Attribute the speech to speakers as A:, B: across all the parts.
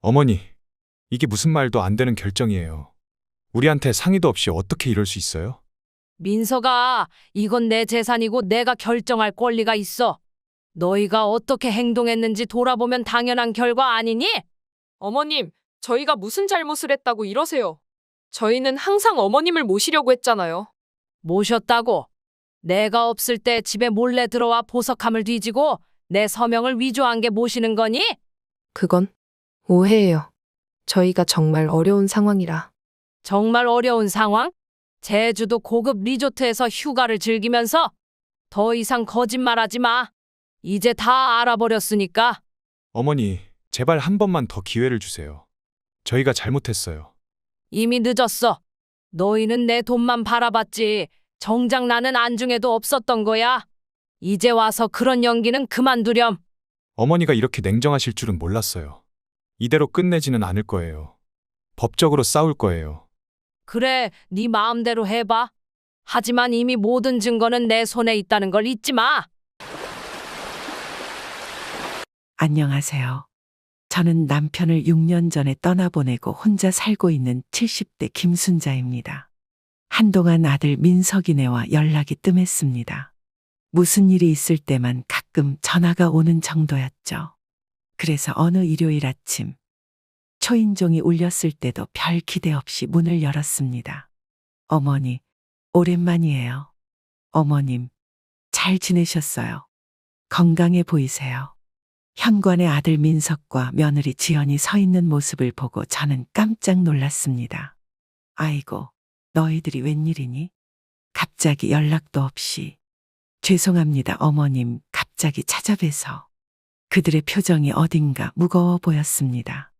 A: 어머니, 이게 무슨 말도 안 되는 결정이에요. 우리한테 상의도 없이 어떻게 이럴 수 있어요?
B: 민서가 이건 내 재산이고 내가 결정할 권리가 있어. 너희가 어떻게 행동했는지 돌아보면 당연한 결과 아니니?
C: 어머님, 저희가 무슨 잘못을 했다고 이러세요? 저희는 항상 어머님을 모시려고 했잖아요.
B: 모셨다고. 내가 없을 때 집에 몰래 들어와 보석함을 뒤지고 내 서명을 위조한 게 모시는 거니?
D: 그건 오해예요. 저희가 정말 어려운 상황이라.
B: 정말 어려운 상황? 제주도 고급 리조트에서 휴가를 즐기면서 더 이상 거짓말하지 마. 이제 다 알아버렸으니까.
A: 어머니, 제발 한 번만 더 기회를 주세요. 저희가 잘못했어요.
B: 이미 늦었어. 너희는 내 돈만 바라봤지 정작 나는 안중에도 없었던 거야. 이제 와서 그런 연기는 그만두렴.
A: 어머니가 이렇게 냉정하실 줄은 몰랐어요. 이대로 끝내지는 않을 거예요. 법적으로 싸울 거예요.
B: 그래, 네 마음대로 해봐. 하지만 이미 모든 증거는 내 손에 있다는 걸 잊지 마.
E: 안녕하세요. 저는 남편을 6년 전에 떠나보내고 혼자 살고 있는 70대 김순자입니다. 한동안 아들 민석이네와 연락이 뜸했습니다. 무슨 일이 있을 때만 가끔 전화가 오는 정도였죠. 그래서 어느 일요일 아침 초인종이 울렸을 때도 별 기대 없이 문을 열었습니다. 어머니, 오랜만이에요. 어머님, 잘 지내셨어요? 건강해 보이세요. 현관에 아들 민석과 며느리 지연이 서 있는 모습을 보고 저는 깜짝 놀랐습니다. 아이고, 너희들이 웬일이니? 갑자기 연락도 없이. 죄송합니다, 어머님. 갑자기 찾아뵈서. 그들의 표정이 어딘가 무거워 보였습니다.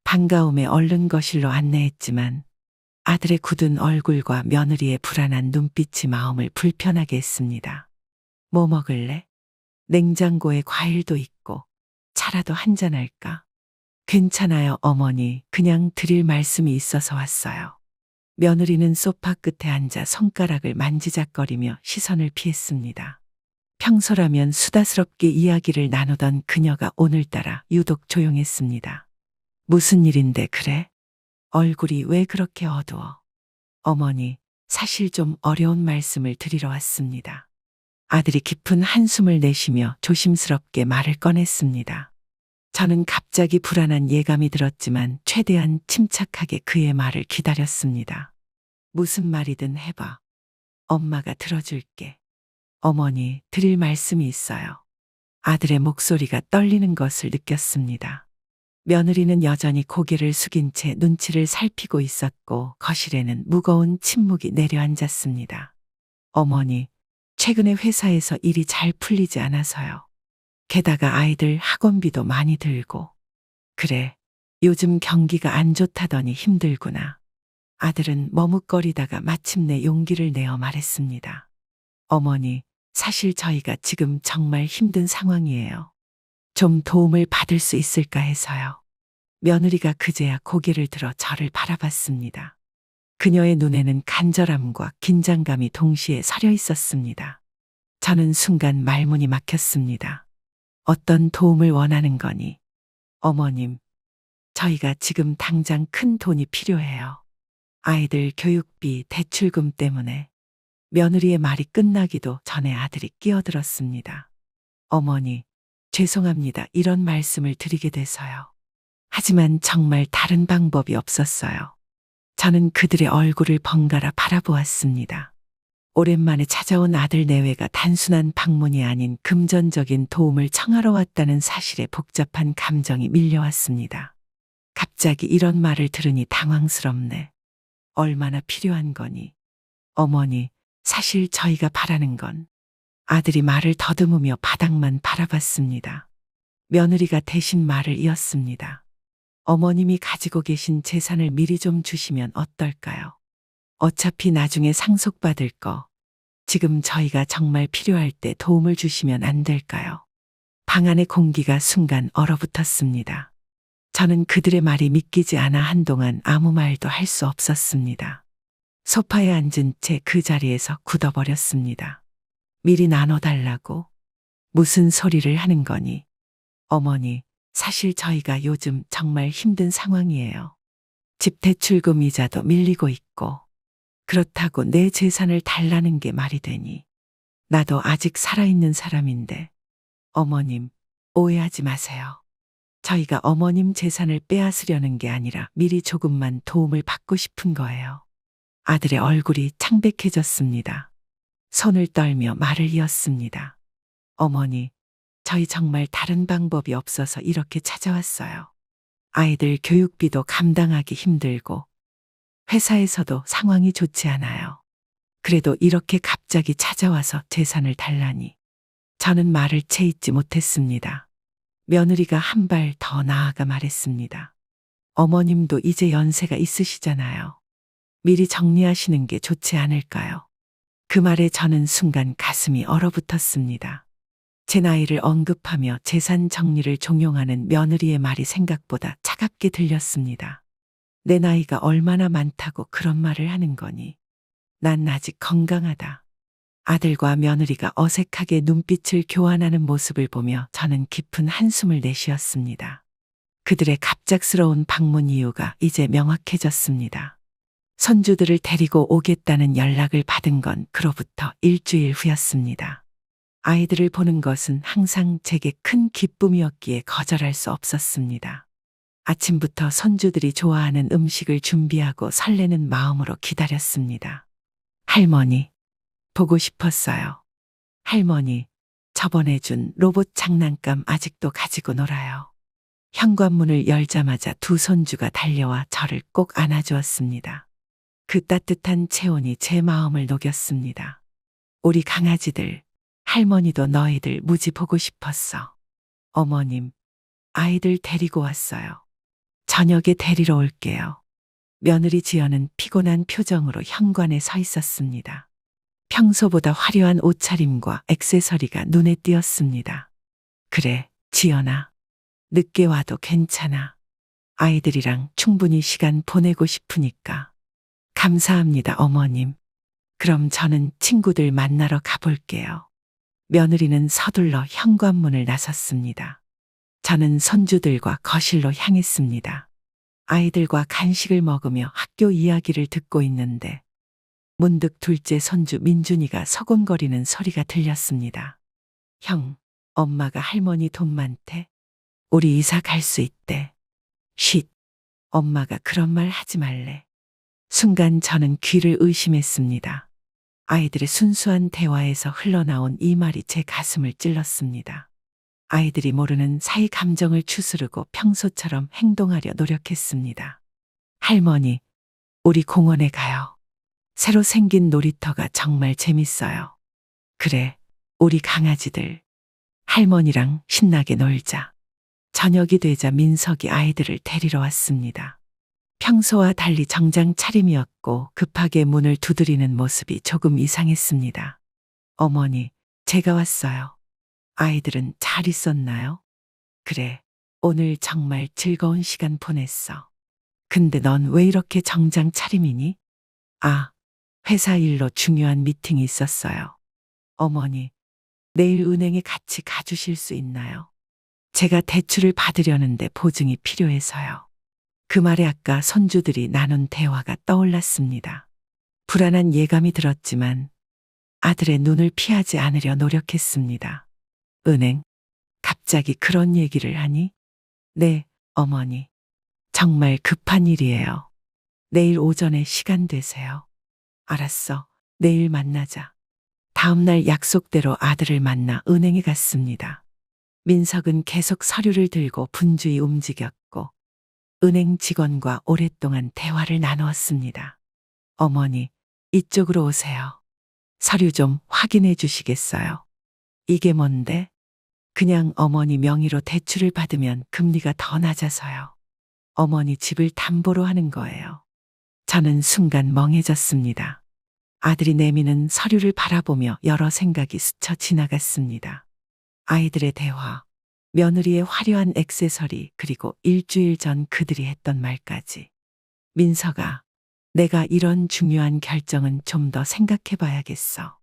E: 반가움에 얼른 거실로 안내했지만 아들의 굳은 얼굴과 며느리의 불안한 눈빛이 마음을 불편하게 했습니다. 뭐 먹을래? 냉장고에 과일도 있고 차라도 한잔할까? 괜찮아요, 어머니. 그냥 드릴 말씀이 있어서 왔어요. 며느리는 소파 끝에 앉아 손가락을 만지작거리며 시선을 피했습니다. 평소라면 수다스럽게 이야기를 나누던 그녀가 오늘따라 유독 조용했습니다. 무슨 일인데 그래? 얼굴이 왜 그렇게 어두워? 어머니, 사실 좀 어려운 말씀을 드리러 왔습니다. 아들이 깊은 한숨을 내쉬며 조심스럽게 말을 꺼냈습니다. 저는 갑자기 불안한 예감이 들었지만 최대한 침착하게 그의 말을 기다렸습니다. 무슨 말이든 해봐. 엄마가 들어줄게. 어머니, 드릴 말씀이 있어요. 아들의 목소리가 떨리는 것을 느꼈습니다. 며느리는 여전히 고개를 숙인 채 눈치를 살피고 있었고 거실에는 무거운 침묵이 내려앉았습니다. 어머니, 최근에 회사에서 일이 잘 풀리지 않아서요. 게다가 아이들 학원비도 많이 들고. 그래, 요즘 경기가 안 좋다더니 힘들구나. 아들은 머뭇거리다가 마침내 용기를 내어 말했습니다. 어머니, 사실 저희가 지금 정말 힘든 상황이에요. 좀 도움을 받을 수 있을까 해서요. 며느리가 그제야 고개를 들어 저를 바라봤습니다. 그녀의 눈에는 간절함과 긴장감이 동시에 서려 있었습니다. 저는 순간 말문이 막혔습니다. 어떤 도움을 원하는 거니? 어머님, 저희가 지금 당장 큰 돈이 필요해요. 아이들 교육비, 대출금 때문에. 며느리의 말이 끝나기도 전에 아들이 끼어들었습니다. 어머니, 죄송합니다. 이런 말씀을 드리게 돼서요. 하지만 정말 다른 방법이 없었어요. 저는 그들의 얼굴을 번갈아 바라보았습니다. 오랜만에 찾아온 아들 내외가 단순한 방문이 아닌 금전적인 도움을 청하러 왔다는 사실에 복잡한 감정이 밀려왔습니다. 갑자기 이런 말을 들으니 당황스럽네. 얼마나 필요한 거니? 어머니, 사실 저희가 바라는 건. 아들이 말을 더듬으며 바닥만 바라봤습니다. 며느리가 대신 말을 이었습니다. 어머님이 가지고 계신 재산을 미리 좀 주시면 어떨까요? 어차피 나중에 상속받을 거. 지금 저희가 정말 필요할 때 도움을 주시면 안 될까요? 방 안의 공기가 순간 얼어붙었습니다. 저는 그들의 말이 믿기지 않아 한동안 아무 말도 할 수 없었습니다. 소파에 앉은 채 그 자리에서 굳어버렸습니다. 미리 나눠달라고? 무슨 소리를 하는 거니? 어머니, 사실 저희가 요즘 정말 힘든 상황이에요. 집 대출금 이자도 밀리고 있고, 그렇다고 내 재산을 달라는 게 말이 되니. 나도 아직 살아있는 사람인데, 어머님, 오해하지 마세요. 저희가 어머님 재산을 빼앗으려는 게 아니라 미리 조금만 도움을 받고 싶은 거예요. 아들의 얼굴이 창백해졌습니다. 손을 떨며 말을 이었습니다. 어머니, 저희 정말 다른 방법이 없어서 이렇게 찾아왔어요. 아이들 교육비도 감당하기 힘들고, 회사에서도 상황이 좋지 않아요. 그래도 이렇게 갑자기 찾아와서 재산을 달라니. 저는 말을 채 잊지 못했습니다. 며느리가 한 발 더 나아가 말했습니다. 어머님도 이제 연세가 있으시잖아요. 미리 정리하시는 게 좋지 않을까요? 그 말에 저는 순간 가슴이 얼어붙었습니다. 제 나이를 언급하며 재산 정리를 종용하는 며느리의 말이 생각보다 차갑게 들렸습니다. 내 나이가 얼마나 많다고 그런 말을 하는 거니? 난 아직 건강하다. 아들과 며느리가 어색하게 눈빛을 교환하는 모습을 보며 저는 깊은 한숨을 내쉬었습니다. 그들의 갑작스러운 방문 이유가 이제 명확해졌습니다. 손주들을 데리고 오겠다는 연락을 받은 건 그로부터 일주일 후였습니다. 아이들을 보는 것은 항상 제게 큰 기쁨이었기에 거절할 수 없었습니다. 아침부터 손주들이 좋아하는 음식을 준비하고 설레는 마음으로 기다렸습니다. 할머니, 보고 싶었어요. 할머니, 저번에 준 로봇 장난감 아직도 가지고 놀아요. 현관문을 열자마자 두 손주가 달려와 저를 꼭 안아주었습니다. 그 따뜻한 체온이 제 마음을 녹였습니다. 우리 강아지들, 할머니도 너희들 무지 보고 싶었어. 어머님, 아이들 데리고 왔어요. 저녁에 데리러 올게요. 며느리 지연은 피곤한 표정으로 현관에 서 있었습니다. 평소보다 화려한 옷차림과 액세서리가 눈에 띄었습니다. 그래, 지연아. 늦게 와도 괜찮아. 아이들이랑 충분히 시간 보내고 싶으니까. 감사합니다, 어머님. 그럼 저는 친구들 만나러 가볼게요. 며느리는 서둘러 현관문을 나섰습니다. 저는 손주들과 거실로 향했습니다. 아이들과 간식을 먹으며 학교 이야기를 듣고 있는데 문득 둘째 손주 민준이가 서곤거리는 소리가 들렸습니다. 형, 엄마가 할머니 돈 많대. 우리 이사 갈 수 있대. 쉿, 엄마가 그런 말 하지 말래. 순간 저는 귀를 의심했습니다. 아이들의 순수한 대화에서 흘러나온 이 말이 제 가슴을 찔렀습니다. 아이들이 모르는 사이 감정을 추스르고 평소처럼 행동하려 노력했습니다. 할머니, 우리 공원에 가요. 새로 생긴 놀이터가 정말 재밌어요. 그래, 우리 강아지들. 할머니랑 신나게 놀자. 저녁이 되자 민석이 아이들을 데리러 왔습니다. 평소와 달리 정장 차림이었고 급하게 문을 두드리는 모습이 조금 이상했습니다. 어머니, 제가 왔어요. 아이들은 잘 있었나요? 그래, 오늘 정말 즐거운 시간 보냈어. 근데 넌 왜 이렇게 정장 차림이니? 아, 회사 일로 중요한 미팅이 있었어요. 어머니, 내일 은행에 같이 가주실 수 있나요? 제가 대출을 받으려는데 보증이 필요해서요. 그 말에 아까 손주들이 나눈 대화가 떠올랐습니다. 불안한 예감이 들었지만 아들의 눈을 피하지 않으려 노력했습니다. 은행? 갑자기 그런 얘기를 하니? 네, 어머니. 정말 급한 일이에요. 내일 오전에 시간 되세요. 알았어. 내일 만나자. 다음날 약속대로 아들을 만나 은행에 갔습니다. 민석은 계속 서류를 들고 분주히 움직였고 은행 직원과 오랫동안 대화를 나누었습니다. 어머니, 이쪽으로 오세요. 서류 좀 확인해 주시겠어요? 이게 뭔데? 그냥 어머니 명의로 대출을 받으면 금리가 더 낮아서요. 어머니 집을 담보로 하는 거예요. 저는 순간 멍해졌습니다. 아들이 내미는 서류를 바라보며 여러 생각이 스쳐 지나갔습니다. 아이들의 대화, 며느리의 화려한 액세서리, 그리고 일주일 전 그들이 했던 말까지. 민석아, 내가 이런 중요한 결정은 좀 더 생각해 봐야겠어.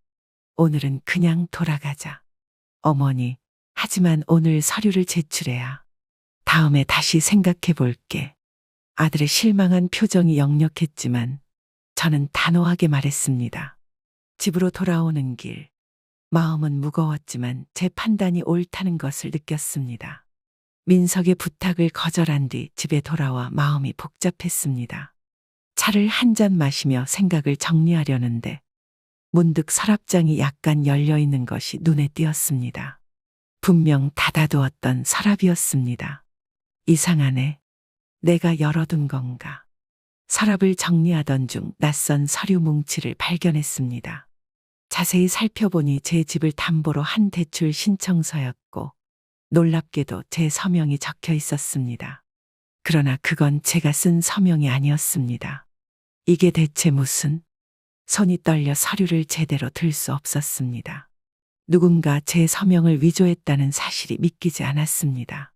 E: 오늘은 그냥 돌아가자. 어머니, 하지만 오늘 서류를 제출해야. 다음에 다시 생각해 볼게. 아들의 실망한 표정이 역력했지만 저는 단호하게 말했습니다. 집으로 돌아오는 길, 마음은 무거웠지만 제 판단이 옳다는 것을 느꼈습니다. 민석의 부탁을 거절한 뒤 집에 돌아와 마음이 복잡했습니다. 차를 한 잔 마시며 생각을 정리하려는데 문득 서랍장이 약간 열려 있는 것이 눈에 띄었습니다. 분명 닫아두었던 서랍이었습니다. 이상하네. 내가 열어둔 건가? 서랍을 정리하던 중 낯선 서류 뭉치를 발견했습니다. 자세히 살펴보니 제 집을 담보로 한 대출 신청서였고 놀랍게도 제 서명이 적혀 있었습니다. 그러나 그건 제가 쓴 서명이 아니었습니다. 이게 대체 무슨? 손이 떨려 서류를 제대로 들 수 없었습니다. 누군가 제 서명을 위조했다는 사실이 믿기지 않았습니다.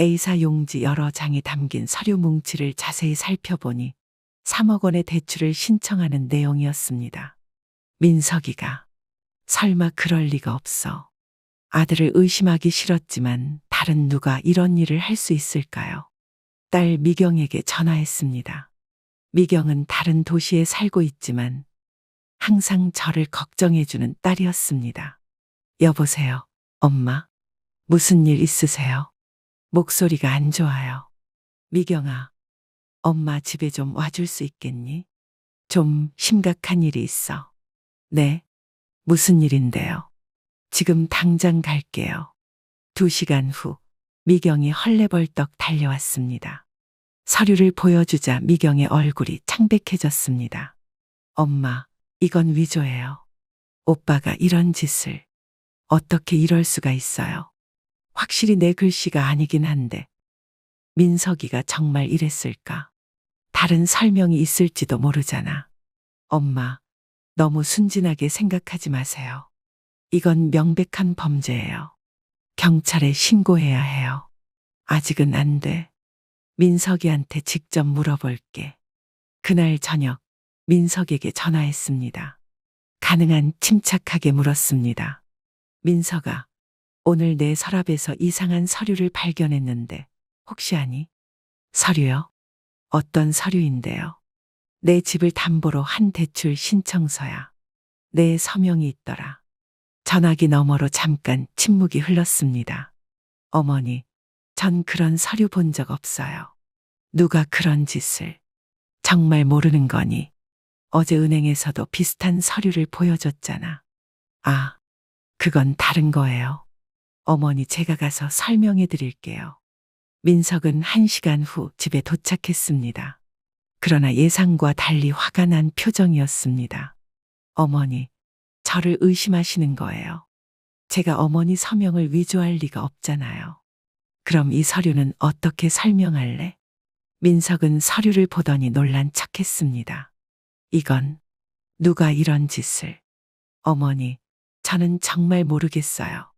E: A사 용지 여러 장이 담긴 서류 뭉치를 자세히 살펴보니 3억 원의 대출을 신청하는 내용이었습니다. 민석이가 설마 그럴 리가 없어. 아들을 의심하기 싫었지만 다른 누가 이런 일을 할 수 있을까요? 딸 미경에게 전화했습니다. 미경은 다른 도시에 살고 있지만 항상 저를 걱정해주는 딸이었습니다. 여보세요, 엄마. 무슨 일 있으세요? 목소리가 안 좋아요. 미경아, 엄마 집에 좀 와줄 수 있겠니? 좀 심각한 일이 있어. 네, 무슨 일인데요? 지금 당장 갈게요. 2시간 후 미경이 헐레벌떡 달려왔습니다. 서류를 보여주자 미경의 얼굴이 창백해졌습니다. 엄마, 이건 위조예요. 오빠가 이런 짓을. 어떻게 이럴 수가 있어요? 확실히 내 글씨가 아니긴 한데 민석이가 정말 이랬을까? 다른 설명이 있을지도 모르잖아. 엄마, 너무 순진하게 생각하지 마세요. 이건 명백한 범죄예요. 경찰에 신고해야 해요. 아직은 안 돼. 민석이한테 직접 물어볼게. 그날 저녁 민석에게 전화했습니다. 가능한 침착하게 물었습니다. 민석아, 오늘 내 서랍에서 이상한 서류를 발견했는데 혹시 아니? 서류요? 어떤 서류인데요? 내 집을 담보로 한 대출 신청서야. 내 서명이 있더라. 전화기 너머로 잠깐 침묵이 흘렀습니다. 어머니, 전 그런 서류 본 적 없어요. 누가 그런 짓을. 정말 모르는 거니? 어제 은행에서도 비슷한 서류를 보여줬잖아. 아, 그건 다른 거예요. 어머니, 제가 가서 설명해 드릴게요. 민석은 1시간 후 집에 도착했습니다. 그러나 예상과 달리 화가 난 표정이었습니다. 어머니, 저를 의심하시는 거예요. 제가 어머니 서명을 위조할 리가 없잖아요. 그럼 이 서류는 어떻게 설명할래? 민석은 서류를 보더니 놀란 척했습니다. 이건 누가 이런 짓을. 어머니, 저는 정말 모르겠어요.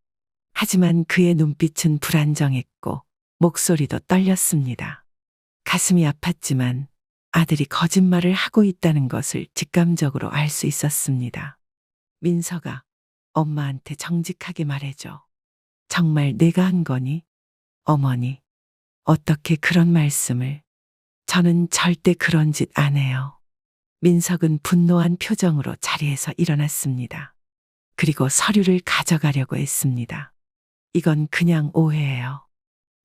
E: 하지만 그의 눈빛은 불안정했고 목소리도 떨렸습니다. 가슴이 아팠지만 아들이 거짓말을 하고 있다는 것을 직감적으로 알 수 있었습니다. 민석아, 엄마한테 정직하게 말해줘. 정말 내가 한 거니? 어머니, 어떻게 그런 말씀을. 저는 절대 그런 짓 안 해요. 민석은 분노한 표정으로 자리에서 일어났습니다. 그리고 서류를 가져가려고 했습니다. 이건 그냥 오해예요.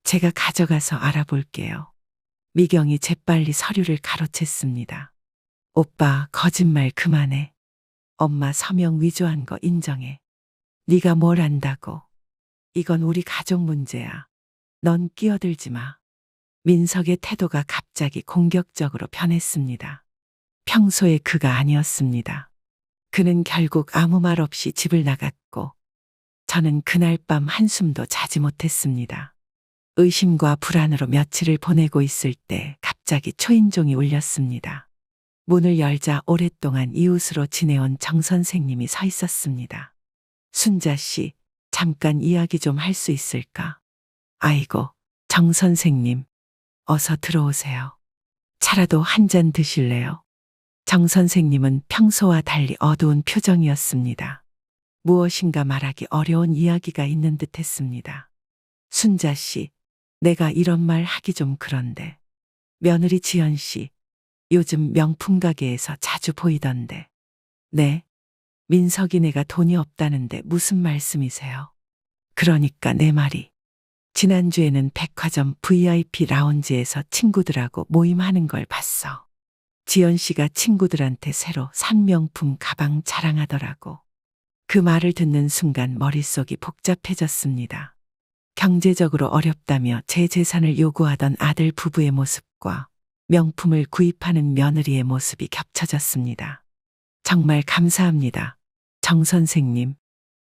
E: 제가 가져가서 알아볼게요. 미경이 재빨리 서류를 가로챘습니다. 오빠, 거짓말 그만해. 엄마 서명 위조한 거 인정해. 네가 뭘 안다고. 이건 우리 가족 문제야. 넌 끼어들지 마. 민석의 태도가 갑자기 공격적으로 변했습니다. 평소의 그가 아니었습니다. 그는 결국 아무 말 없이 집을 나갔고 저는 그날 밤 한숨도 자지 못했습니다. 의심과 불안으로 며칠을 보내고 있을 때 갑자기 초인종이 울렸습니다. 문을 열자 오랫동안 이웃으로 지내온 정 선생님이 서 있었습니다. 순자 씨, 잠깐 이야기 좀 할 수 있을까? 아이고, 정 선생님, 어서 들어오세요. 차라도 한 잔 드실래요? 정 선생님은 평소와 달리 어두운 표정이었습니다. 무엇인가 말하기 어려운 이야기가 있는 듯 했습니다. 순자 씨, 내가 이런 말 하기 좀 그런데. 며느리 지연 씨, 요즘 명품 가게에서 자주 보이던데. 네? 민석이네가 돈이 없다는데 무슨 말씀이세요? 그러니까 내 말이. 지난주에는 백화점 VIP 라운지에서 친구들하고 모임하는 걸 봤어. 지연 씨가 친구들한테 새로 산 명품 가방 자랑하더라고. 그 말을 듣는 순간 머릿속이 복잡해졌습니다. 경제적으로 어렵다며 제 재산을 요구하던 아들 부부의 모습과 명품을 구입하는 며느리의 모습이 겹쳐졌습니다. 정말 감사합니다. 정 선생님.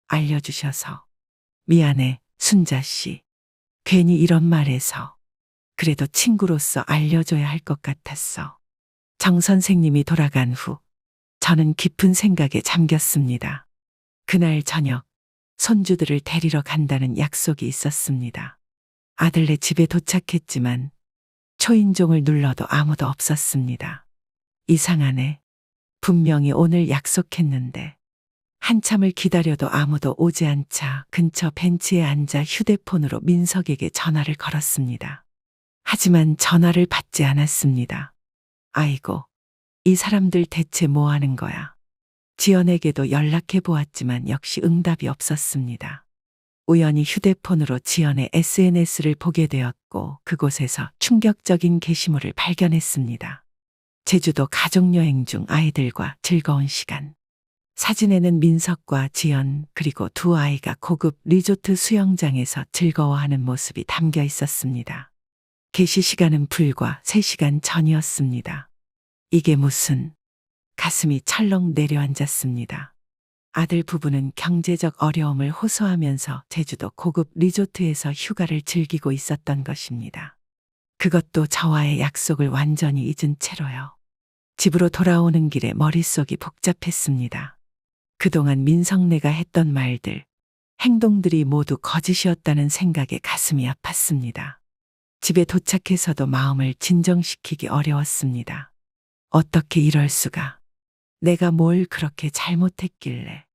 E: 알려주셔서. 미안해, 순자 씨. 괜히 이런 말해서. 그래도 친구로서 알려줘야 할 것 같았어. 정 선생님이 돌아간 후 저는 깊은 생각에 잠겼습니다. 그날 저녁 손주들을 데리러 간다는 약속이 있었습니다. 아들네 집에 도착했지만 초인종을 눌러도 아무도 없었습니다. 이상하네. 분명히 오늘 약속했는데. 한참을 기다려도 아무도 오지 않자 근처 벤치에 앉아 휴대폰으로 민석에게 전화를 걸었습니다. 하지만 전화를 받지 않았습니다. 아이고, 이 사람들 대체 뭐 하는 거야? 지연에게도 연락해 보았지만 역시 응답이 없었습니다. 우연히 휴대폰으로 지연의 SNS를 보게 되었고 그곳에서 충격적인 게시물을 발견했습니다. 제주도 가족여행 중 아이들과 즐거운 시간. 사진에는 민석과 지연 그리고 두 아이가 고급 리조트 수영장에서 즐거워하는 모습이 담겨 있었습니다. 게시 시간은 불과 3시간 전이었습니다. 이게 무슨... 가슴이 철렁 내려앉았습니다. 아들 부부는 경제적 어려움을 호소하면서 제주도 고급 리조트에서 휴가를 즐기고 있었던 것입니다. 그것도 저와의 약속을 완전히 잊은 채로요. 집으로 돌아오는 길에 머릿속이 복잡했습니다. 그동안 민석네가 했던 말들, 행동들이 모두 거짓이었다는 생각에 가슴이 아팠습니다. 집에 도착해서도 마음을 진정시키기 어려웠습니다. 어떻게 이럴 수가. 내가 뭘 그렇게 잘못했길래.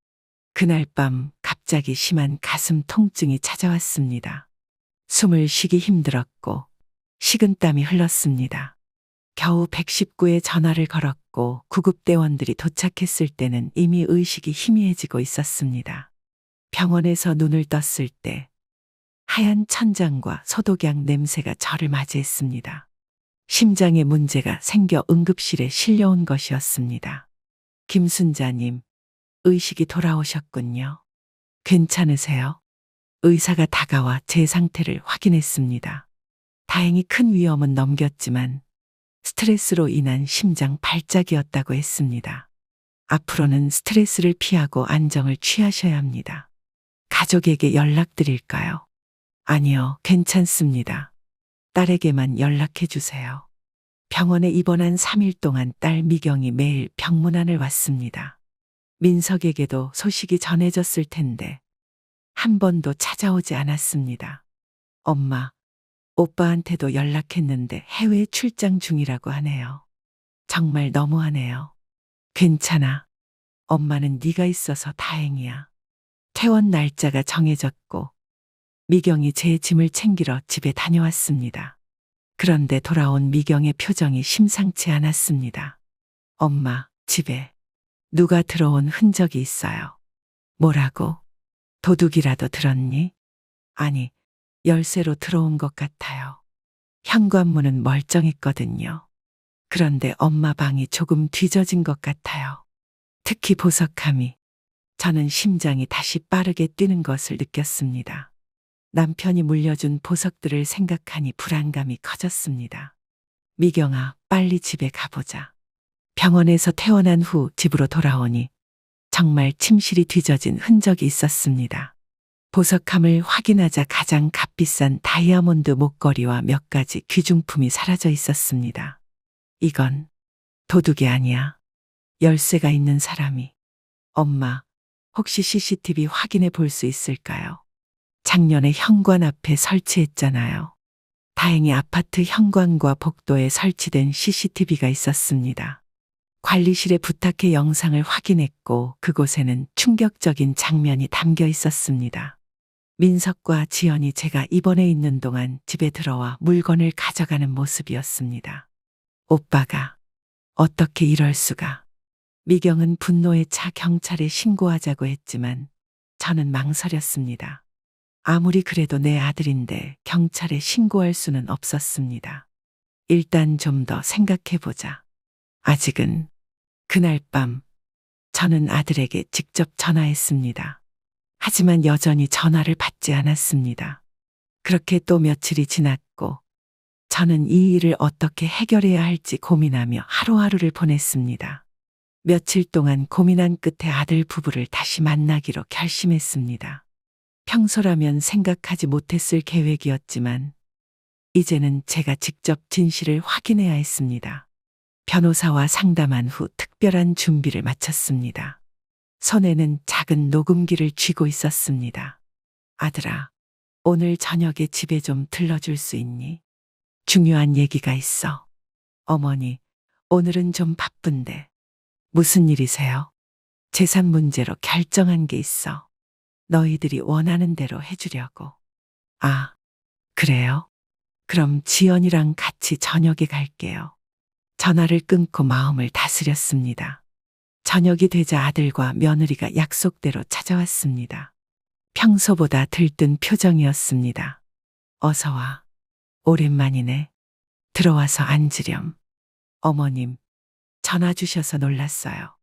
E: 그날 밤 갑자기 심한 가슴 통증이 찾아왔습니다. 숨을 쉬기 힘들었고 식은땀이 흘렀습니다. 겨우 119에 전화를 걸었고 구급대원들이 도착했을 때는 이미 의식이 희미해지고 있었습니다. 병원에서 눈을 떴을 때 하얀 천장과 소독약 냄새가 저를 맞이했습니다. 심장에 문제가 생겨 응급실에 실려온 것이었습니다. 김순자님, 의식이 돌아오셨군요. 괜찮으세요? 의사가 다가와 제 상태를 확인했습니다. 다행히 큰 위험은 넘겼지만 스트레스로 인한 심장 발작이었다고 했습니다. 앞으로는 스트레스를 피하고 안정을 취하셔야 합니다. 가족에게 연락드릴까요? 아니요, 괜찮습니다. 딸에게만 연락해 주세요. 병원에 입원한 3일 동안 딸 미경이 매일 병문안을 왔습니다. 민석에게도 소식이 전해졌을 텐데 한 번도 찾아오지 않았습니다. 엄마, 오빠한테도 연락했는데 해외 출장 중이라고 하네요. 정말 너무하네요. 괜찮아. 엄마는 네가 있어서 다행이야. 퇴원 날짜가 정해졌고 미경이 제 짐을 챙기러 집에 다녀왔습니다. 그런데 돌아온 미경의 표정이 심상치 않았습니다. 엄마, 집에 누가 들어온 흔적이 있어요. 뭐라고? 도둑이라도 들었니? 아니, 열쇠로 들어온 것 같아요. 현관문은 멀쩡했거든요. 그런데 엄마 방이 조금 뒤져진 것 같아요. 특히 보석함이. 저는 심장이 다시 빠르게 뛰는 것을 느꼈습니다. 남편이 물려준 보석들을 생각하니 불안감이 커졌습니다. 미경아, 빨리 집에 가보자. 병원에서 퇴원한 후 집으로 돌아오니 정말 침실이 뒤져진 흔적이 있었습니다. 보석함을 확인하자 가장 값비싼 다이아몬드 목걸이와 몇 가지 귀중품이 사라져 있었습니다. 이건 도둑이 아니야. 열쇠가 있는 사람이. 엄마, 혹시 CCTV 확인해 볼 수 있을까요? 작년에 현관 앞에 설치했잖아요. 다행히 아파트 현관과 복도에 설치된 CCTV가 있었습니다. 관리실에 부탁해 영상을 확인했고 그곳에는 충격적인 장면이 담겨 있었습니다. 민석과 지연이 제가 입원해 있는 동안 집에 들어와 물건을 가져가는 모습이었습니다. 오빠가 어떻게 이럴 수가. 미경은 분노에 차 경찰에 신고하자고 했지만 저는 망설였습니다. 아무리 그래도 내 아들인데 경찰에 신고할 수는 없었습니다. 일단 좀 더 생각해보자. 아직은. 그날 밤 저는 아들에게 직접 전화했습니다. 하지만 여전히 전화를 받지 않았습니다. 그렇게 또 며칠이 지났고 저는 이 일을 어떻게 해결해야 할지 고민하며 하루하루를 보냈습니다. 며칠 동안 고민한 끝에 아들 부부를 다시 만나기로 결심했습니다. 평소라면 생각하지 못했을 계획이었지만 이제는 제가 직접 진실을 확인해야 했습니다. 변호사와 상담한 후 특별한 준비를 마쳤습니다. 손에는 작은 녹음기를 쥐고 있었습니다. 아들아, 오늘 저녁에 집에 좀 들러줄 수 있니? 중요한 얘기가 있어. 어머니, 오늘은 좀 바쁜데. 무슨 일이세요? 재산 문제로 결정한 게 있어. 너희들이 원하는 대로 해주려고. 아, 그래요? 그럼 지연이랑 같이 저녁에 갈게요. 전화를 끊고 마음을 다스렸습니다. 저녁이 되자 아들과 며느리가 약속대로 찾아왔습니다. 평소보다 들뜬 표정이었습니다. 어서 와. 오랜만이네. 들어와서 앉으렴. 어머님, 전화 주셔서 놀랐어요.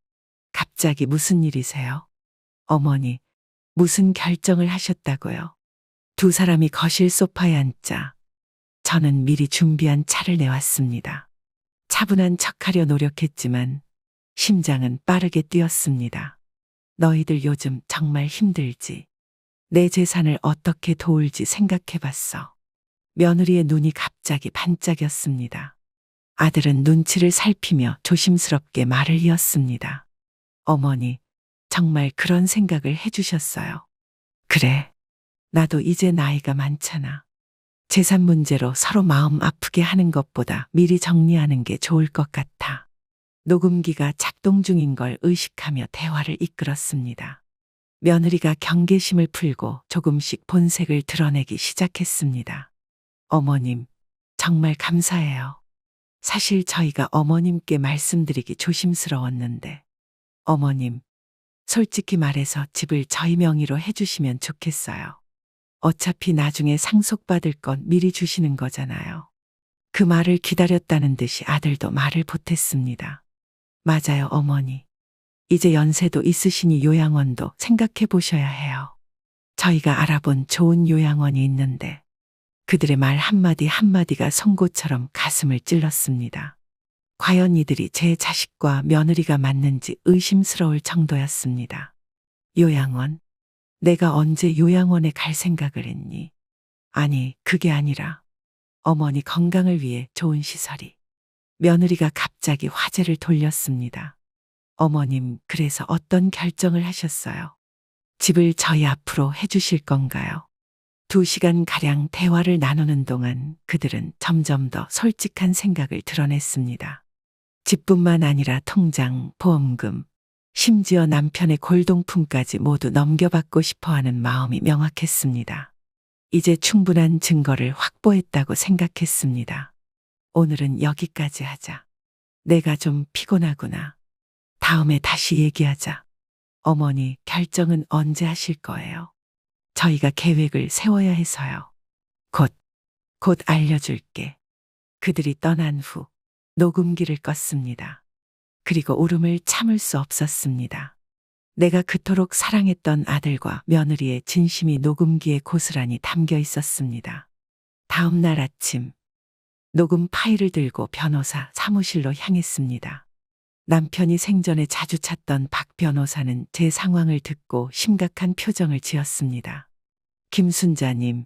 E: 갑자기 무슨 일이세요? 어머니, 무슨 결정을 하셨다고요? 두 사람이 거실 소파에 앉자 저는 미리 준비한 차를 내왔습니다. 차분한 척하려 노력했지만 심장은 빠르게 뛰었습니다. 너희들 요즘 정말 힘들지. 내 재산을 어떻게 도울지 생각해봤어. 며느리의 눈이 갑자기 반짝였습니다. 아들은 눈치를 살피며 조심스럽게 말을 이었습니다. 어머니, 정말 그런 생각을 해주셨어요. 그래, 나도 이제 나이가 많잖아. 재산 문제로 서로 마음 아프게 하는 것보다 미리 정리하는 게 좋을 것 같아. 녹음기가 작동 중인 걸 의식하며 대화를 이끌었습니다. 며느리가 경계심을 풀고 조금씩 본색을 드러내기 시작했습니다. 어머님, 정말 감사해요. 사실 저희가 어머님께 말씀드리기 조심스러웠는데. 어머님, 솔직히 말해서 집을 저희 명의로 해주시면 좋겠어요. 어차피 나중에 상속받을 건 미리 주시는 거잖아요. 그 말을 기다렸다는 듯이 아들도 말을 보탰습니다. 맞아요, 어머니. 이제 연세도 있으시니 요양원도 생각해 보셔야 해요. 저희가 알아본 좋은 요양원이 있는데 그들의 말 한마디 한마디가 송곳처럼 가슴을 찔렀습니다. 과연 이들이 제 자식과 며느리가 맞는지 의심스러울 정도였습니다. 요양원? 내가 언제 요양원에 갈 생각을 했니? 아니, 그게 아니라 어머니 건강을 위해 좋은 시설이. 며느리가 갑자기 화제를 돌렸습니다. 어머님, 그래서 어떤 결정을 하셨어요? 집을 저희 앞으로 해주실 건가요? 2시간가량 대화를 나누는 동안 그들은 점점 더 솔직한 생각을 드러냈습니다. 집뿐만 아니라 통장, 보험금, 심지어 남편의 골동품까지 모두 넘겨받고 싶어하는 마음이 명확했습니다. 이제 충분한 증거를 확보했다고 생각했습니다. 오늘은 여기까지 하자. 내가 좀 피곤하구나. 다음에 다시 얘기하자. 어머니, 결정은 언제 하실 거예요? 저희가 계획을 세워야 해서요. 곧 알려줄게. 그들이 떠난 후 녹음기를 껐습니다. 그리고 울음을 참을 수 없었습니다. 내가 그토록 사랑했던 아들과 며느리의 진심이 녹음기에 고스란히 담겨 있었습니다. 다음 날 아침, 녹음 파일을 들고 변호사 사무실로 향했습니다. 남편이 생전에 자주 찾던 박 변호사는 제 상황을 듣고 심각한 표정을 지었습니다. 김순자님,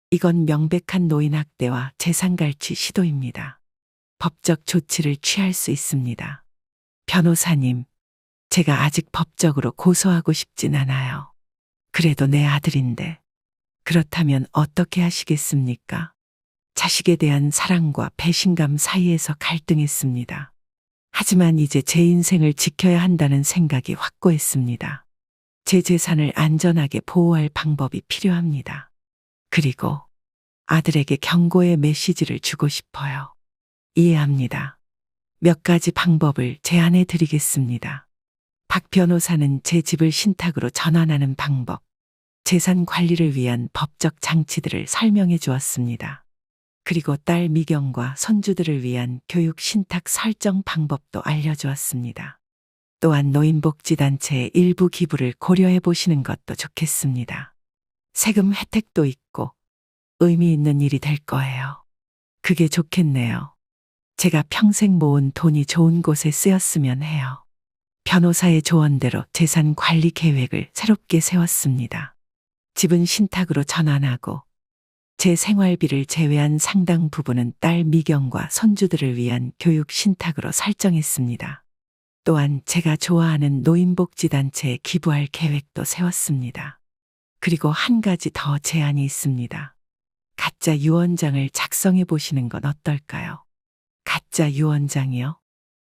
E: 이건 명백한 노인학대와 재산갈취 시도입니다. 법적 조치를 취할 수 있습니다. 변호사님, 제가 아직 법적으로 고소하고 싶진 않아요. 그래도 내 아들인데. 그렇다면 어떻게 하시겠습니까? 자식에 대한 사랑과 배신감 사이에서 갈등했습니다. 하지만 이제 제 인생을 지켜야 한다는 생각이 확고했습니다. 제 재산을 안전하게 보호할 방법이 필요합니다. 그리고 아들에게 경고의 메시지를 주고 싶어요. 이해합니다. 몇 가지 방법을 제안해 드리겠습니다. 박 변호사는 제 집을 신탁으로 전환하는 방법, 재산 관리를 위한 법적 장치들을 설명해 주었습니다. 그리고 딸 미경과 손주들을 위한 교육 신탁 설정 방법도 알려주었습니다. 또한 노인복지단체의 일부 기부를 고려해 보시는 것도 좋겠습니다. 세금 혜택도 있고 의미 있는 일이 될 거예요. 그게 좋겠네요. 제가 평생 모은 돈이 좋은 곳에 쓰였으면 해요. 변호사의 조언대로 재산 관리 계획을 새롭게 세웠습니다. 집은 신탁으로 전환하고 제 생활비를 제외한 상당 부분은 딸 미경과 손주들을 위한 교육 신탁으로 설정했습니다. 또한 제가 좋아하는 노인복지단체에 기부할 계획도 세웠습니다. 그리고 한 가지 더 제안이 있습니다. 가짜 유언장을 작성해 보시는 건 어떨까요? 가짜 유언장이요?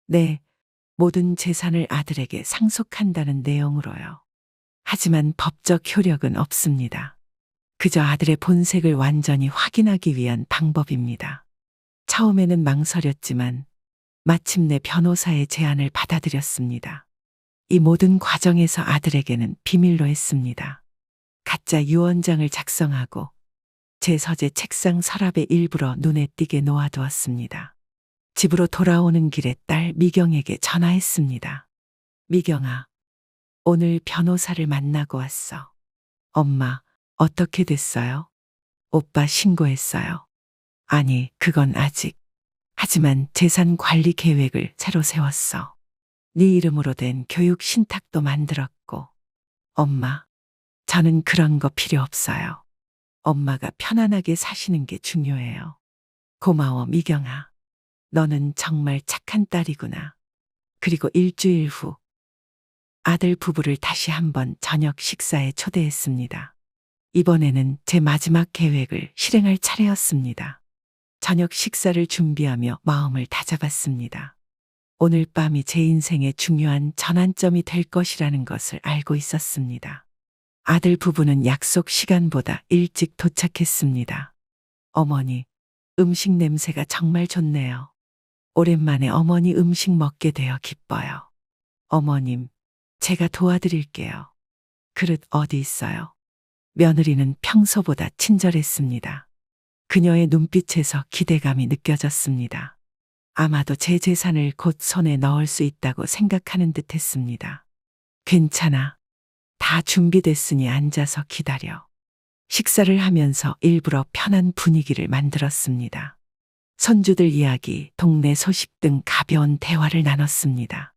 E: 네, 모든 재산을 아들에게 상속한다는 내용으로요. 하지만 법적 효력은 없습니다. 그저 아들의 본색을 완전히 확인하기 위한 방법입니다. 처음에는 망설였지만 마침내 변호사의 제안을 받아들였습니다. 이 모든 과정에서 아들에게는 비밀로 했습니다. 가짜 유언장을 작성하고 제 서재 책상 서랍에 일부러 눈에 띄게 놓아두었습니다. 집으로 돌아오는 길에 딸 미경에게 전화했습니다. 미경아, 오늘 변호사를 만나고 왔어. 엄마, 어떻게 됐어요? 오빠 신고했어요. 아니, 그건 아직. 하지만 재산 관리 계획을 새로 세웠어. 네 이름으로 된 교육 신탁도 만들었고. 엄마, 저는 그런 거 필요 없어요. 엄마가 편안하게 사시는 게 중요해요. 고마워, 미경아. 너는 정말 착한 딸이구나. 그리고 일주일 후 아들 부부를 다시 한번 저녁 식사에 초대했습니다. 이번에는 제 마지막 계획을 실행할 차례였습니다. 저녁 식사를 준비하며 마음을 다잡았습니다. 오늘 밤이 제 인생의 중요한 전환점이 될 것이라는 것을 알고 있었습니다. 아들 부부는 약속 시간보다 일찍 도착했습니다. 어머니, 음식 냄새가 정말 좋네요. 오랜만에 어머니 음식 먹게 되어 기뻐요. 어머님, 제가 도와드릴게요. 그릇 어디 있어요? 며느리는 평소보다 친절했습니다. 그녀의 눈빛에서 기대감이 느껴졌습니다. 아마도 제 재산을 곧 손에 넣을 수 있다고 생각하는 듯 했습니다. 괜찮아. 다 준비됐으니 앉아서 기다려. 식사를 하면서 일부러 편한 분위기를 만들었습니다. 손주들 이야기, 동네 소식 등 가벼운 대화를 나눴습니다.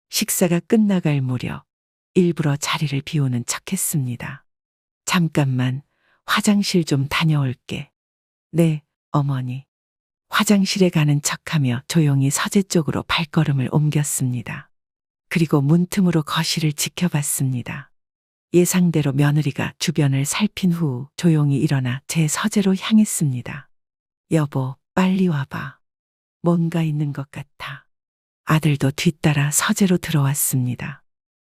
E: 식사가 끝나갈 무렵 일부러 자리를 비우는 척했습니다. 잠깐만, 화장실 좀 다녀올게. 네, 어머니. 화장실에 가는 척하며 조용히 서재 쪽으로 발걸음을 옮겼습니다. 그리고 문틈으로 거실을 지켜봤습니다. 예상대로 며느리가 주변을 살핀 후 조용히 일어나 제 서재로 향했습니다. 여보, 빨리 와봐. 뭔가 있는 것 같아. 아들도 뒤따라 서재로 들어왔습니다.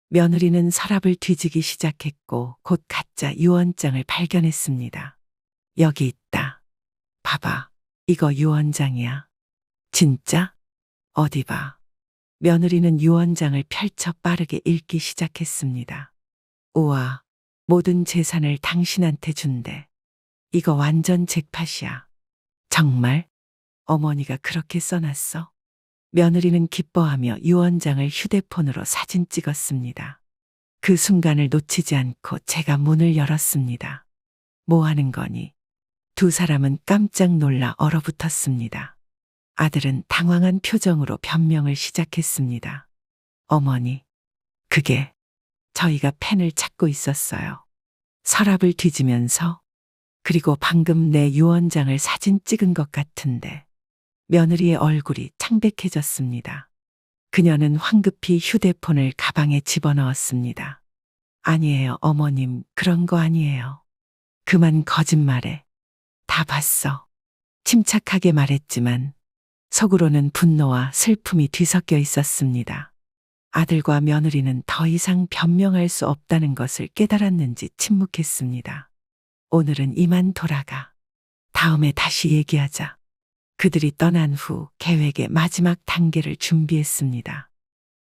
E: 며느리는 서랍을 뒤지기 시작했고 곧 가짜 유언장을 발견했습니다. 여기 있다. 봐봐. 이거 유언장이야. 진짜? 어디 봐. 며느리는 유언장을 펼쳐 빠르게 읽기 시작했습니다. 우와, 모든 재산을 당신한테 준대. 이거 완전 잭팟이야. 정말? 어머니가 그렇게 써놨어? 며느리는 기뻐하며 유언장을 휴대폰으로 사진 찍었습니다. 그 순간을 놓치지 않고 제가 문을 열었습니다. 뭐 하는 거니? 두 사람은 깜짝 놀라 얼어붙었습니다. 아들은 당황한 표정으로 변명을 시작했습니다. 어머니, 그게 저희가 펜을 찾고 있었어요. 서랍을 뒤지면서. 그리고 방금 내 유언장을 사진 찍은 것 같은데. 며느리의 얼굴이 창백해졌습니다. 그녀는 황급히 휴대폰을 가방에 집어넣었습니다. 아니에요, 어머님. 그런 거 아니에요. 그만 거짓말해. 다 봤어. 침착하게 말했지만 속으로는 분노와 슬픔이 뒤섞여 있었습니다. 아들과 며느리는 더 이상 변명할 수 없다는 것을 깨달았는지 침묵했습니다. 오늘은 이만 돌아가. 다음에 다시 얘기하자. 그들이 떠난 후 계획의 마지막 단계를 준비했습니다.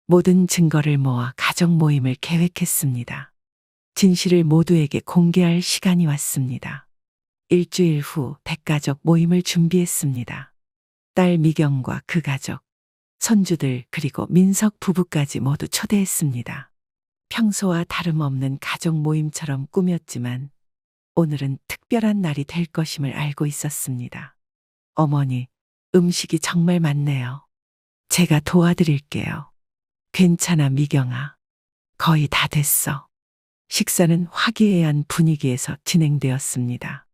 E: 모든 증거를 모아 가족 모임을 계획했습니다. 진실을 모두에게 공개할 시간이 왔습니다. 일주일 후 대가족 모임을 준비했습니다. 딸 미경과 그 가족, 손주들 그리고 민석 부부까지 모두 초대했습니다. 평소와 다름없는 가족 모임처럼 꾸몄지만 오늘은 특별한 날이 될 것임을 알고 있었습니다. 어머니, 음식이 정말 많네요. 제가 도와드릴게요. 괜찮아, 미경아. 거의 다 됐어. 식사는 화기애애한 분위기에서 진행되었습니다.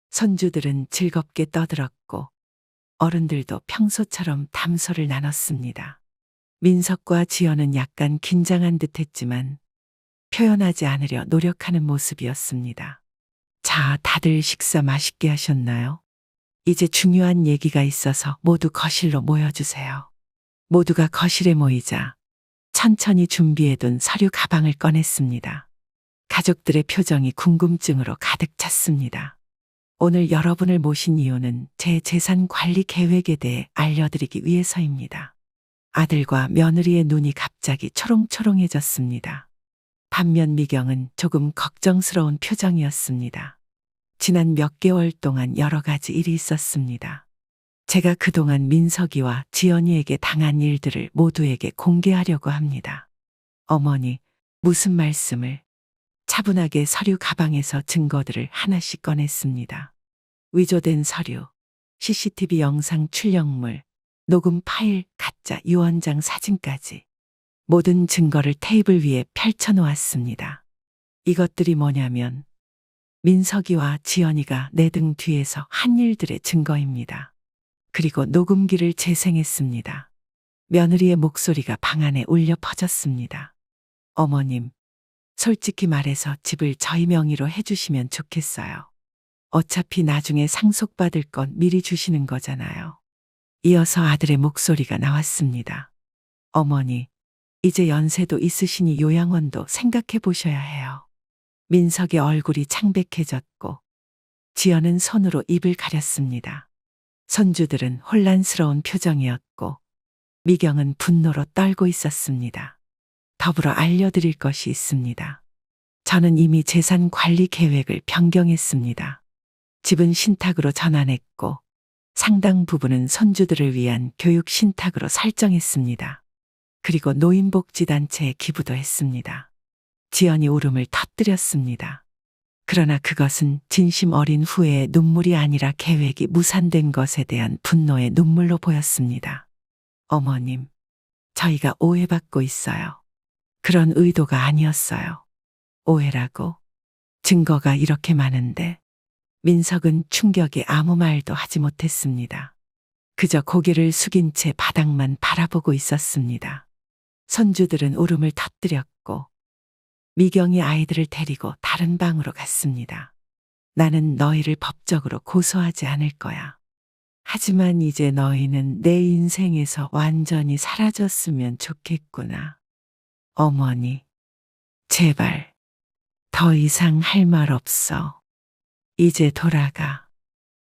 E: 손주들은 즐겁게 떠들었고 어른들도 평소처럼 담소를 나눴습니다. 민석과 지연은 약간 긴장한 듯 했지만 표현하지 않으려 노력하는 모습이었습니다. 자, 다들 식사 맛있게 하셨나요? 이제 중요한 얘기가 있어서 모두 거실로 모여주세요. 모두가 거실에 모이자 천천히 준비해둔 서류 가방을 꺼냈습니다. 가족들의 표정이 궁금증으로 가득 찼습니다. 오늘 여러분을 모신 이유는 제 재산 관리 계획에 대해 알려드리기 위해서입니다. 아들과 며느리의 눈이 갑자기 초롱초롱해졌습니다. 반면 미경은 조금 걱정스러운 표정이었습니다. 지난 몇 개월 동안 여러 가지 일이 있었습니다. 제가 그동안 민석이와 지연이에게 당한 일들을 모두에게 공개하려고 합니다. 어머니, 무슨 말씀을? 차분하게 서류 가방에서 증거들을 하나씩 꺼냈습니다. 위조된 서류, CCTV 영상 출력물, 녹음 파일, 가짜 유언장 사진까지 모든 증거를 테이블 위에 펼쳐놓았습니다. 이것들이 뭐냐면 민석이와 지연이가 내 등 뒤에서 한 일들의 증거입니다. 그리고 녹음기를 재생했습니다. 며느리의 목소리가 방 안에 울려 퍼졌습니다. 어머님, 솔직히 말해서 집을 저희 명의로 해주시면 좋겠어요. 어차피 나중에 상속받을 건 미리 주시는 거잖아요. 이어서 아들의 목소리가 나왔습니다. 어머니, 이제 연세도 있으시니 요양원도 생각해 보셔야 해요. 민석의 얼굴이 창백해졌고 지연은 손으로 입을 가렸습니다. 손주들은 혼란스러운 표정이었고 미경은 분노로 떨고 있었습니다. 더불어 알려드릴 것이 있습니다. 저는 이미 재산 관리 계획을 변경했습니다. 집은 신탁으로 전환했고 상당 부분은 손주들을 위한 교육 신탁으로 설정했습니다. 그리고 노인복지단체에 기부도 했습니다. 지연이 울음을 터뜨렸습니다. 그러나 그것은 진심 어린 후회의 눈물이 아니라 계획이 무산된 것에 대한 분노의 눈물로 보였습니다. 어머님, 저희가 오해받고 있어요. 그런 의도가 아니었어요. 오해라고? 증거가 이렇게 많은데 민석은 충격에 아무 말도 하지 못했습니다. 그저 고개를 숙인 채 바닥만 바라보고 있었습니다. 손주들은 울음을 터뜨렸고 미경이 아이들을 데리고 다른 방으로 갔습니다. 나는 너희를 법적으로 고소하지 않을 거야. 하지만 이제 너희는 내 인생에서 완전히 사라졌으면 좋겠구나. 어머니, 제발 더 이상 할 말 없어. 이제 돌아가.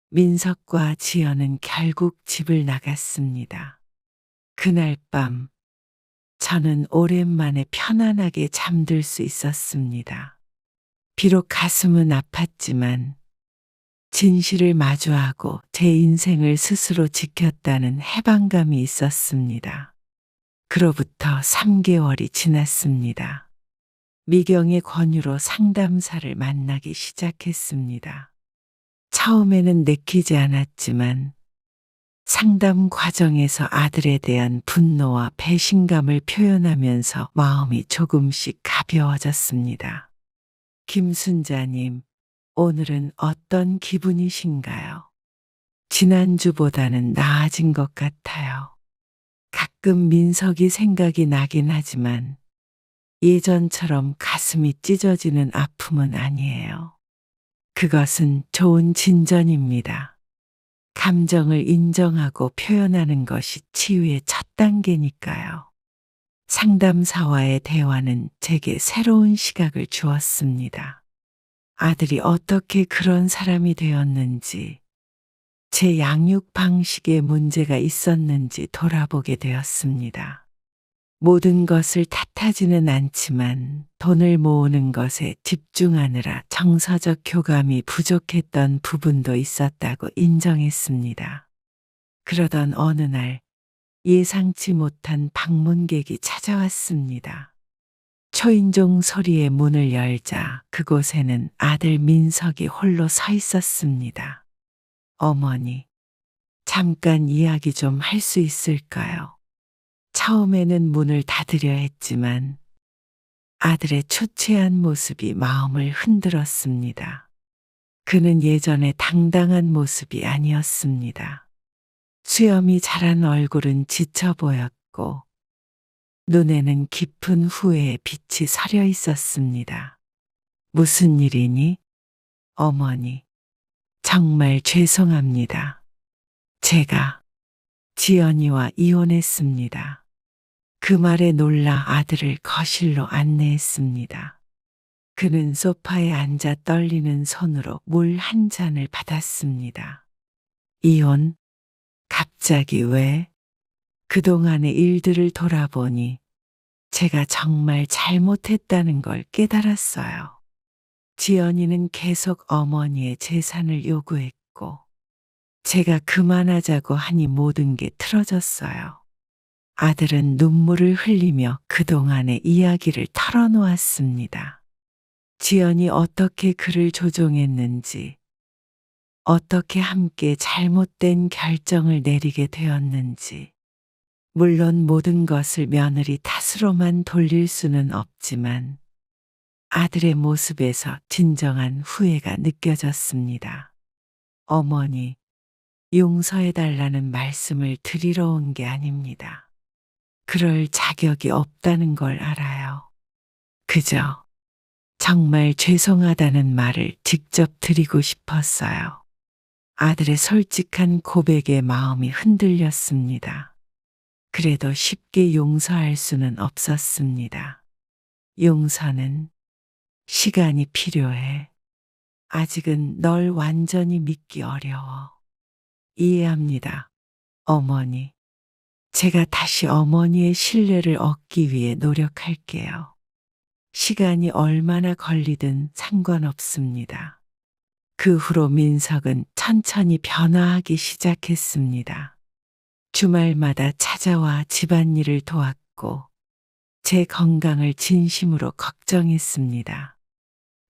E: 민석과 지연은 결국 집을 나갔습니다. 그날 밤 저는 오랜만에 편안하게 잠들 수 있었습니다. 비록 가슴은 아팠지만 진실을 마주하고 제 인생을 스스로 지켰다는 해방감이 있었습니다. 그로부터 3개월이 지났습니다. 미경의 권유로 상담사를 만나기 시작했습니다. 처음에는 내키지 않았지만 상담 과정에서 아들에 대한 분노와 배신감을 표현하면서 마음이 조금씩 가벼워졌습니다. 김순자님, 오늘은 어떤 기분이신가요? 지난주보다는 나아진 것 같아요. 가끔 민석이 생각이 나긴 하지만 예전처럼 가슴이 찢어지는 아픔은 아니에요. 그것은 좋은 진전입니다. 감정을 인정하고 표현하는 것이 치유의 첫 단계니까요. 상담사와의 대화는 제게 새로운 시각을 주었습니다. 아들이 어떻게 그런 사람이 되었는지, 제 양육 방식에 문제가 있었는지 돌아보게 되었습니다. 모든 것을 탓하지는 않지만 돈을 모으는 것에 집중하느라 정서적 교감이 부족했던 부분도 있었다고 인정했습니다. 그러던 어느 날 예상치 못한 방문객이 찾아왔습니다. 초인종 소리에 문을 열자 그곳에는 아들 민석이 홀로 서 있었습니다. 어머니, 잠깐 이야기 좀 할 수 있을까요? 처음에는 문을 닫으려 했지만 아들의 초췌한 모습이 마음을 흔들었습니다. 그는 예전에 당당한 모습이 아니었습니다. 수염이 자란 얼굴은 지쳐 보였고 눈에는 깊은 후회의 빛이 서려 있었습니다. 무슨 일이니? 어머니, 정말 죄송합니다. 제가 지연이와 이혼했습니다. 그 말에 놀라 아들을 거실로 안내했습니다. 그는 소파에 앉아 떨리는 손으로 물 한 잔을 받았습니다. 이혼? 갑자기 왜? 그동안의 일들을 돌아보니 제가 정말 잘못했다는 걸 깨달았어요. 지연이는 계속 어머니의 재산을 요구했고 제가 그만하자고 하니 모든 게 틀어졌어요. 아들은 눈물을 흘리며 그동안의 이야기를 털어놓았습니다. 지연이 어떻게 그를 조종했는지, 어떻게 함께 잘못된 결정을 내리게 되었는지, 물론 모든 것을 며느리 탓으로만 돌릴 수는 없지만 아들의 모습에서 진정한 후회가 느껴졌습니다. 어머니, 용서해달라는 말씀을 드리러 온 게 아닙니다. 그럴 자격이 없다는 걸 알아요. 그저 정말 죄송하다는 말을 직접 드리고 싶었어요. 아들의 솔직한 고백에 마음이 흔들렸습니다. 그래도 쉽게 용서할 수는 없었습니다. 용서는 시간이 필요해. 아직은 널 완전히 믿기 어려워. 이해합니다, 어머니. 제가 다시 어머니의 신뢰를 얻기 위해 노력할게요. 시간이 얼마나 걸리든 상관없습니다. 그 후로 민석은 천천히 변화하기 시작했습니다. 주말마다 찾아와 집안일을 도왔고 제 건강을 진심으로 걱정했습니다.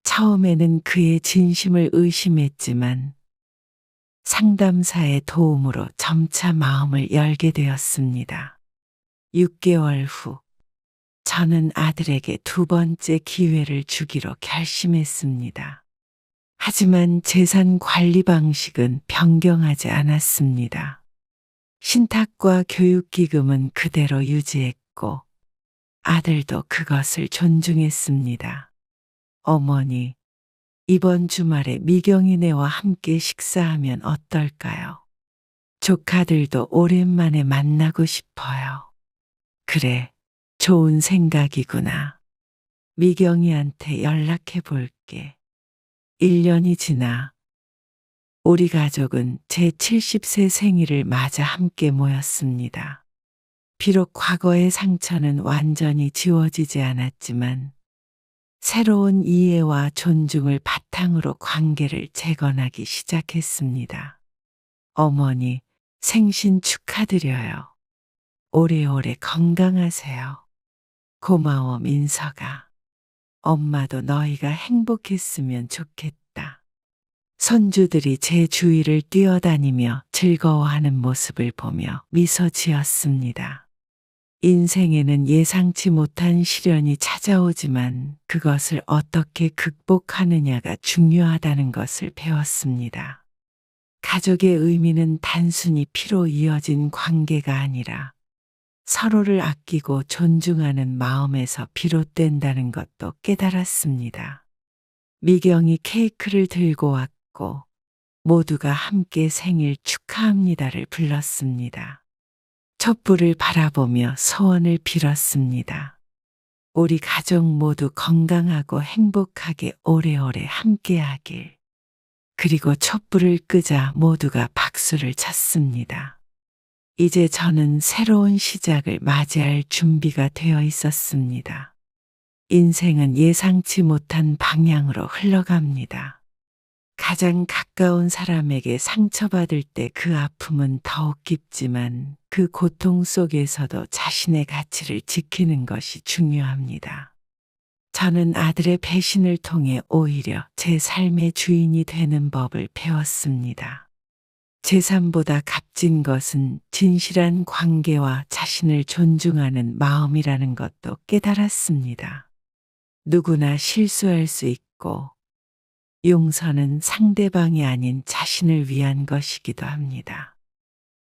E: 처음에는 그의 진심을 의심했지만 상담사의 도움으로 점차 마음을 열게 되었습니다. 6개월 후, 저는 아들에게 두 번째 기회를 주기로 결심했습니다. 하지만 재산 관리 방식은 변경하지 않았습니다. 신탁과 교육기금은 그대로 유지했고, 아들도 그것을 존중했습니다. 어머니, 이번 주말에 미경이네와 함께 식사하면 어떨까요? 조카들도 오랜만에 만나고 싶어요. 그래, 좋은 생각이구나. 미경이한테 연락해 볼게. 1년이 지나 우리 가족은 제 70세 생일을 맞아 함께 모였습니다. 비록 과거의 상처는 완전히 지워지지 않았지만 새로운 이해와 존중을 바탕으로 관계를 재건하기 시작했습니다. 어머니, 생신 축하드려요. 오래오래 건강하세요. 고마워, 민석아. 엄마도 너희가 행복했으면 좋겠다. 손주들이 제 주위를 뛰어다니며 즐거워하는 모습을 보며 미소 지었습니다. 인생에는 예상치 못한 시련이 찾아오지만 그것을 어떻게 극복하느냐가 중요하다는 것을 배웠습니다. 가족의 의미는 단순히 피로 이어진 관계가 아니라 서로를 아끼고 존중하는 마음에서 비롯된다는 것도 깨달았습니다. 미경이 케이크를 들고 왔고 모두가 함께 생일 축하합니다를 불렀습니다. 촛불을 바라보며 소원을 빌었습니다. 우리 가족 모두 건강하고 행복하게 오래오래 함께하길. 그리고 촛불을 끄자 모두가 박수를 쳤습니다. 이제 저는 새로운 시작을 맞이할 준비가 되어 있었습니다. 인생은 예상치 못한 방향으로 흘러갑니다. 가장 가까운 사람에게 상처받을 때 그 아픔은 더욱 깊지만 그 고통 속에서도 자신의 가치를 지키는 것이 중요합니다. 저는 아들의 배신을 통해 오히려 제 삶의 주인이 되는 법을 배웠습니다. 재산보다 값진 것은 진실한 관계와 자신을 존중하는 마음이라는 것도 깨달았습니다. 누구나 실수할 수 있고 용서는 상대방이 아닌 자신을 위한 것이기도 합니다.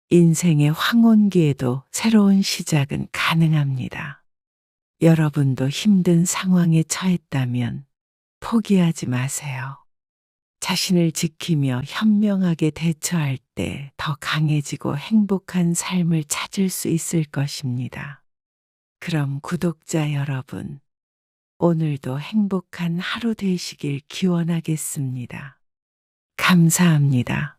E: 인생의 황혼기에도 새로운 시작은 가능합니다. 여러분도 힘든 상황에 처했다면 포기하지 마세요. 자신을 지키며 현명하게 대처할 때 더 강해지고 행복한 삶을 찾을 수 있을 것입니다. 그럼 구독자 여러분, 오늘도 행복한 하루 되시길 기원하겠습니다. 감사합니다.